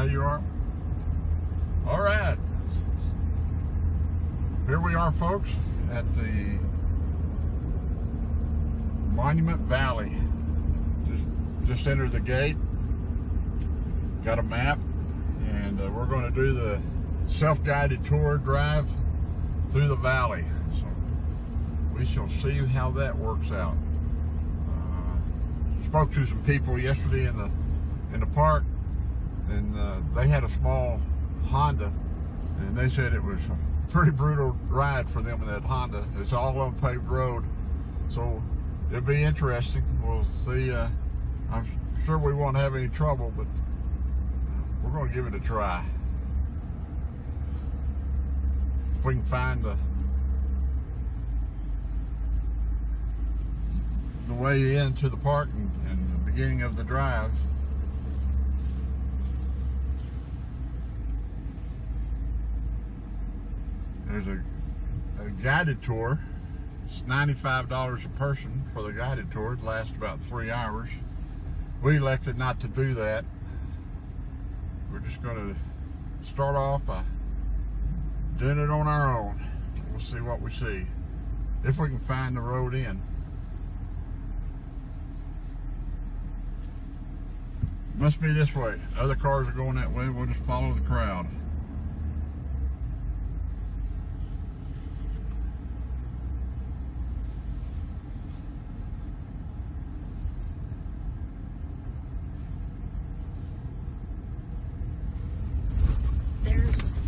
Now you are? All right. Here we are, folks, at the Monument Valley. Just entered the gate. Got a map, and we're going to do the self-guided tour drive through the valley. So we shall see how that works out. Spoke to some people yesterday in the park, and they had a small Honda, and they said it was a pretty brutal ride for them in that Honda. It's all on paved road, so it'll be interesting. We'll see. I'm sure we won't have any trouble, but we're going to give it a try. If we can find the way into the park and the beginning of the drive. There's a guided tour. It's $95 a person for the guided tour. It lasts about 3 hours. We elected not to do that. We're just going to start off by doing it on our own. We'll see what we see, if we can find the road in. Must be this way. Other cars are going that way. We'll just follow the crowd. There's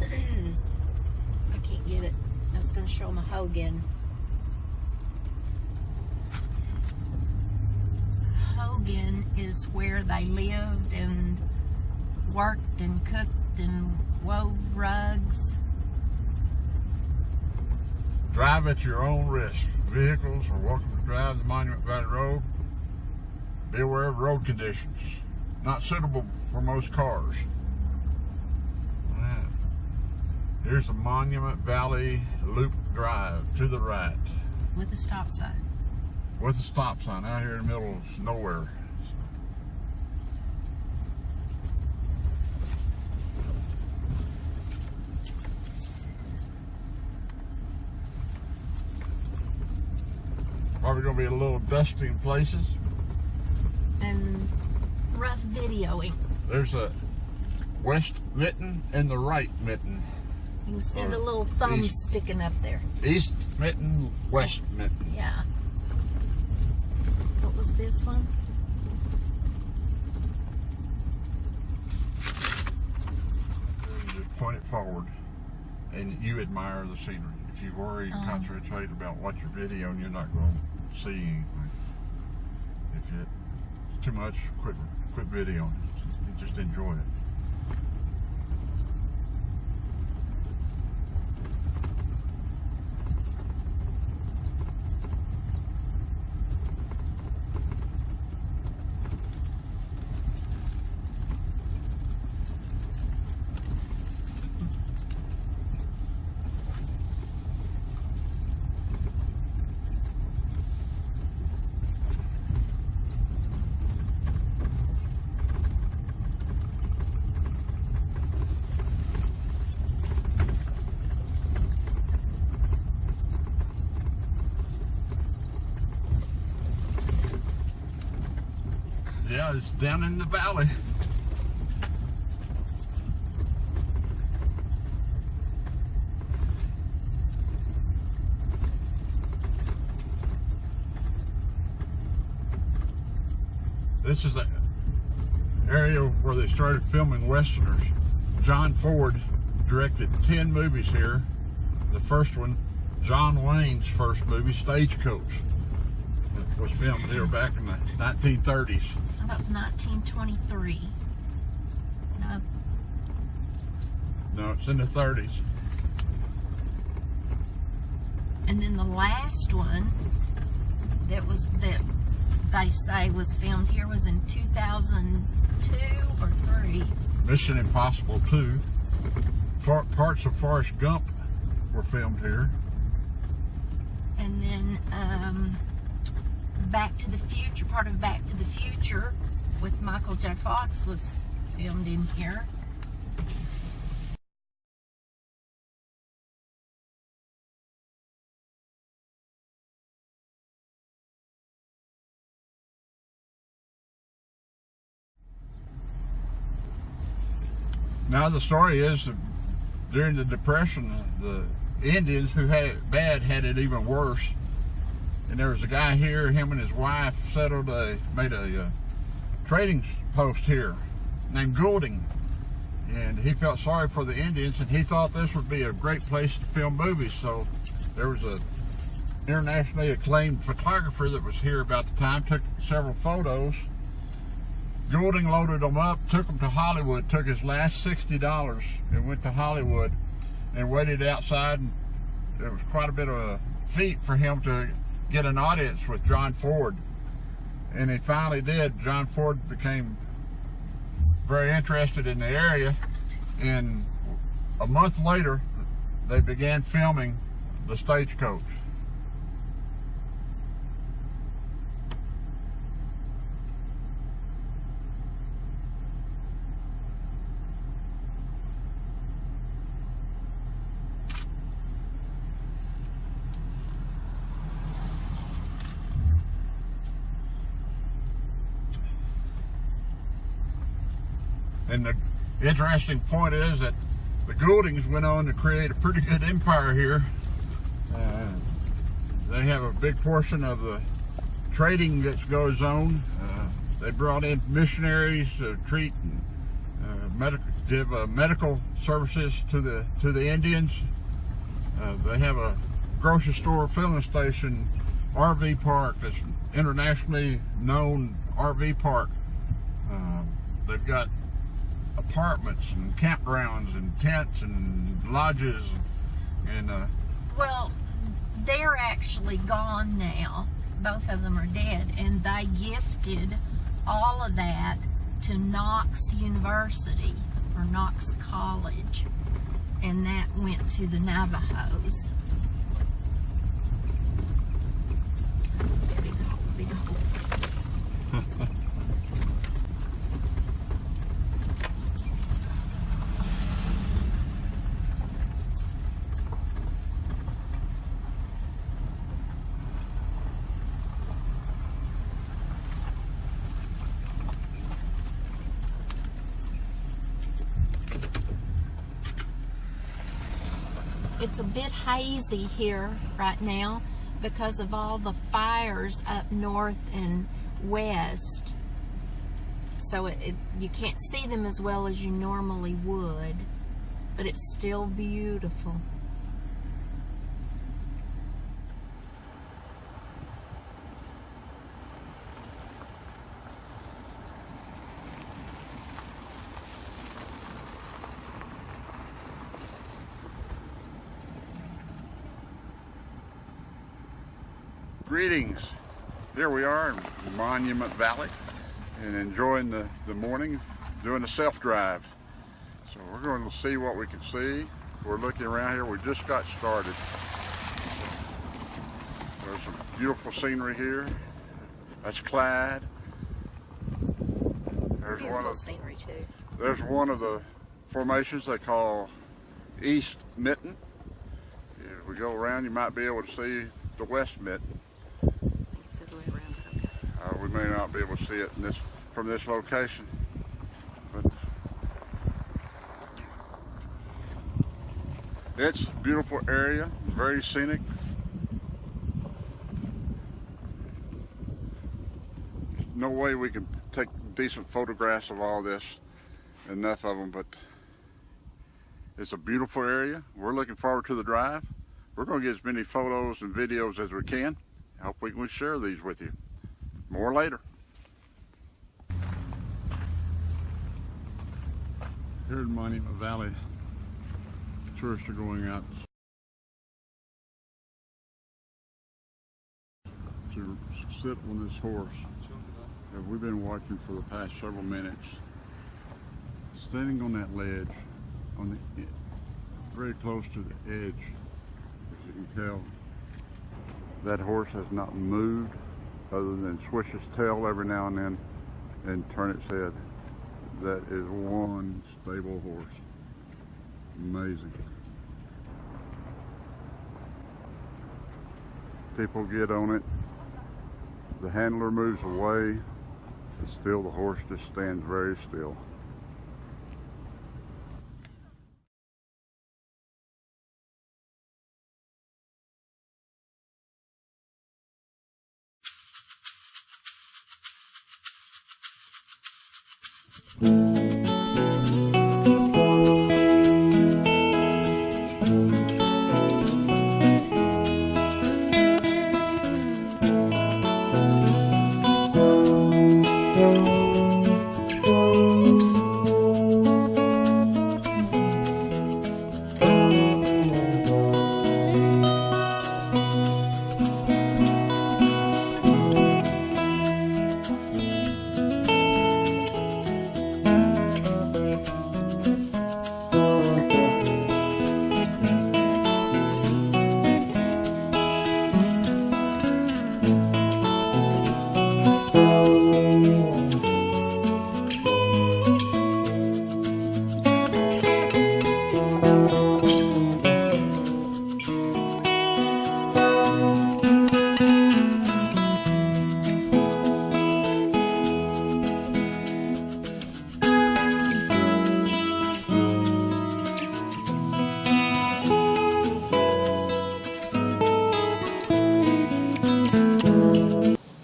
I can't get it. I was going to show Hogan. Hogan is where they lived and worked and cooked and wove rugs. Drive at your own risk. Vehicles are welcome to drive the Monument Valley Road. Be aware of road conditions. Not suitable for most cars. Right. Here's the Monument Valley Loop Drive to the right. With a stop sign. With a stop sign out here in the middle of nowhere. Probably going to be a little dusty in places. And rough videoing. There's a west mitten and the right mitten. You can see the little thumb sticking up there. East mitten, west mitten. Yeah. What was this one? Point it forward, and you admire the scenery. If you worry and concentrate about what you're videoing, you're not going to see anything. If it's too much, quit videoing. You just enjoy it. Yeah, it's down in the valley. This is an area where they started filming Westerners. John Ford directed 10 movies here. The first one, John Wayne's first movie, Stagecoach, was filmed here back in the 1930s. Oh, that was 1923. No. No, it's in the 30s. And then the last one that they say was filmed here was in 2002 or 3. Mission Impossible 2. Parts of Forrest Gump were filmed here. And then Back to the Future, part of Back to the Future with Michael J. Fox was filmed in here. Now the story is that during the Depression, the Indians who had it bad had it even worse. And there was a guy here, him and his wife made a trading post here named Goulding. And he felt sorry for the Indians, and he thought this would be a great place to film movies. So there was a internationally acclaimed photographer that was here about the time, took several photos. Goulding loaded them up, took them to Hollywood, took his last $60 and went to Hollywood and waited outside. And it was quite a bit of a feat for him to get an audience with John Ford. And he finally did. John Ford became very interested in the area, and a month later they began filming the stagecoach. And the interesting point is that the Gouldings went on to create a pretty good empire here. They have a big portion of the trading that goes on. They brought in missionaries to treat and give medical services to the Indians. They have a grocery store, filling station, RV park that's internationally known RV park. They've got apartments and campgrounds and tents and lodges and well, they're actually gone now. Both of them are dead, and they gifted all of that to Knox University or Knox College, and that went to the Navajos. Big hole. It's a bit hazy here right now because of all the fires up north and west. So you can't see them as well as you normally would, but it's still beautiful. Greetings. Here we are in Monument Valley and enjoying the morning, doing a self-drive. So we're going to see what we can see. We're looking around here. We just got started. There's some beautiful scenery here. That's Clyde. There's Beautiful scenery too. There's one of the formations they call East Mitten. If we go around, you might be able to see the West Mitten. It's the other way around, but okay. We may not be able to see it from this location, but it's a beautiful area, very scenic. No way we can take decent photographs of all this, enough of them, but it's a beautiful area. We're looking forward to the drive. We're going to get as many photos and videos as we can. I hope we can share these with you. More later. Here in Monument Valley, tourists are going out to sit on this horse that we've been watching for the past several minutes. Standing on that ledge, very close to the edge, as you can tell, that horse has not moved other than swish its tail every now and then and turn its head. That is one stable horse. Amazing. People get on it. The handler moves away, but still the horse just stands very still.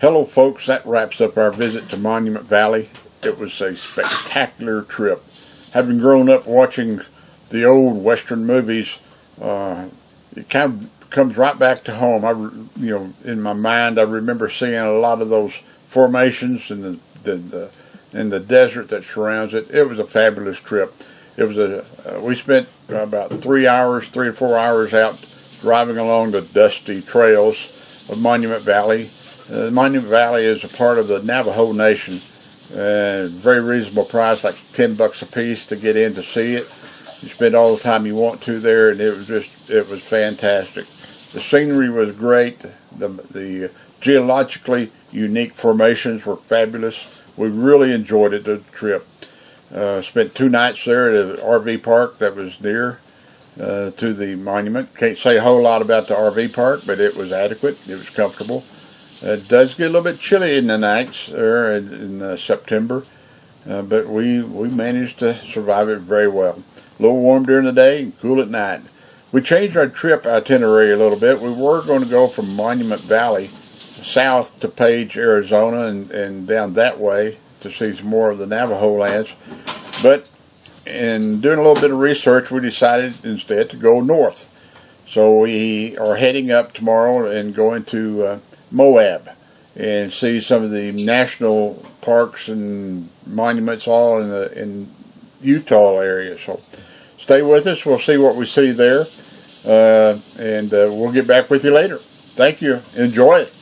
Hello folks, that wraps up our visit to Monument Valley. It was a spectacular trip. Having grown up watching the old Western movies, it kind of comes right back to home. In my mind, I remember seeing a lot of those formations and the desert that surrounds it. It was a fabulous trip. It was we spent about 3 or 4 hours out driving along the dusty trails of Monument Valley. Monument Valley is a part of the Navajo Nation. Very reasonable price, like $10 a piece to get in to see it. You spend all the time you want to there, and it was fantastic. The scenery was great. The geologically unique formations were fabulous. We really enjoyed it, the trip. Spent 2 nights there at an RV park that was near to the monument. Can't say a whole lot about the RV park, but it was adequate. It was comfortable. It does get a little bit chilly in the nights in September, but we managed to survive it very well. A little warm during the day and cool at night. We changed our trip itinerary a little bit. We were going to go from Monument Valley south to Page, Arizona, and down that way to see some more of the Navajo lands. But in doing a little bit of research, we decided instead to go north. So we are heading up tomorrow and going to Moab and see some of the national parks and monuments all in Utah area. So stay with us. We'll see what we see there, and we'll get back with you later. Thank you. Enjoy it.